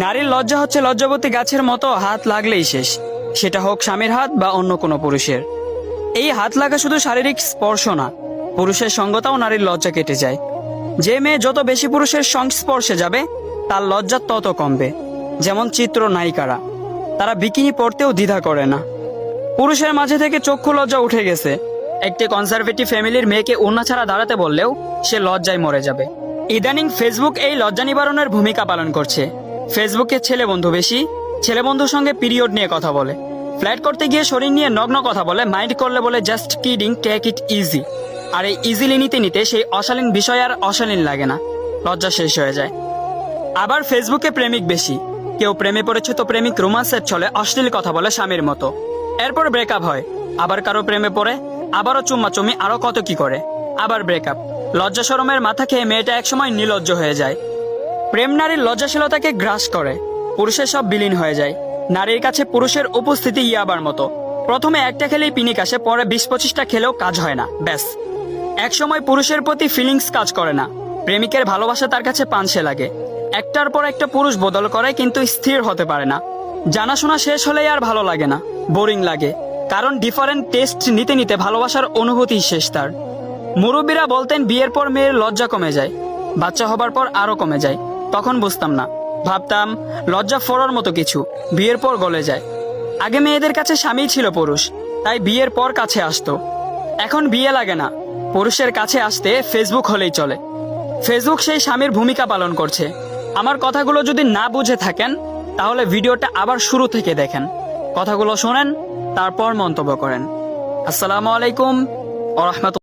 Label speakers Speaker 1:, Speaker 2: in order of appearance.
Speaker 1: নারীর লজ্জা হচ্ছে লজ্জাবতী গাছের মতো, হাত লাগলেই শেষ, সেটা হোক স্বামীর হাত বা অন্য কোনো পুরুষের। এই হাত লাগা শুধু শারীরিক স্পর্শ না, পুরুষের সঙ্গতাও নারীর লজ্জা কেটে যায়। যে মেয়ে যত বেশি পুরুষের সংস্পর্শে যাবে তার লজ্জা তত কমবে। যেমন চিত্র নায়িকারা, তারা বিকিনি পরতেও দ্বিধা করে না। পুরুষের মাঝে থেকে চক্ষু লজ্জা উঠে গেছে। একটি কনজারভেটিভ ফ্যামিলির মেয়েকে ওড়না ছাড়া দাঁড়াতে বললেও সে লজ্জায় মরে যাবে। ইদানিং ফেসবুক এই লজ্জা নিবারণের ভূমিকা পালন করছে। ফেসবুকে ছেলে বন্ধু বেশি, ছেলে বন্ধুর সঙ্গে পিরিয়ড নিয়ে কথা বলে, ফ্ল্যাট করতে গিয়ে শরীর নিয়ে নগ্ন কথা বলে, মাইন্ড করলে বলে just kidding, take it easy. আর এই ইজিলি নিতে নিতে সেই অশালীন বিষয় আর অশালীন লাগে না, লজ্জা শেষ হয়ে যায়। আবার ফেসবুকে প্রেমিক বেশি, কেউ প্রেমে পড়েছে তো প্রেমিক রোমান্সের ছলে অশ্লীল কথা বলে স্বামীর মতো, এরপর ব্রেকআপ হয়। আবার কারো প্রেমে পড়ে, আবারও চুম্মাচুম্মি, আরো কত কি করে, আবার ব্রেকআপ। লজ্জা শরমের মাথা খেয়ে মেয়েটা একসময় নির্লজ্জ হয়ে যায়। প্রেম নারীর লজ্জাশীলতাকে গ্রাস করে, পুরুষের সব বিলীন হয়ে যায়। নারীর কাছে পুরুষের উপস্থিতি ইয়াবার মতো, প্রথমে একটা খেলেই পিনিক আসে, পরে 20-25টা খেলেও কাজ হয় না, ব্যাস। একসময় পুরুষের প্রতি ফিলিংস কাজ করে না, প্রেমিকের ভালোবাসা তার কাছে পানসে লাগে। একটার পর একটা পুরুষ বদল করে কিন্তু স্থির হতে পারে না। জানাশোনা শেষ হলেই আর ভালো লাগে না, বোরিং লাগে, কারণ ডিফারেন্ট টেস্ট নিতে নিতে ভালোবাসার অনুভূতি শেষ তার। মুরব্বীরা বলতেন বিয়ের পর মেয়ের লজ্জা কমে যায়, বাচ্চা হবার পর আরো কমে যায়। তখন বুঝতাম না, ভাবতাম লজ্জা ফোড়ার মতো কিছু, বিয়ের পর গলে যায়। আগে মেয়েদের কাছে স্বামী ছিল পুরুষ, তাই বিয়ের পর কাছে আসতো। এখন বিয়ে লাগে না, পুরুষের কাছে আসতে ফেসবুক হলেই চলে। ফেসবুক সেই স্বামীর ভূমিকা পালন করছে। আমার কথাগুলো যদি না বুঝে থাকেন তাহলে ভিডিওটা আবার শুরু থেকে দেখেন, কথাগুলো শোনেন, তারপর মন্তব্য করেন। আসসালামু আলাইকুম ওয়া রাহমাতুল্লাহ।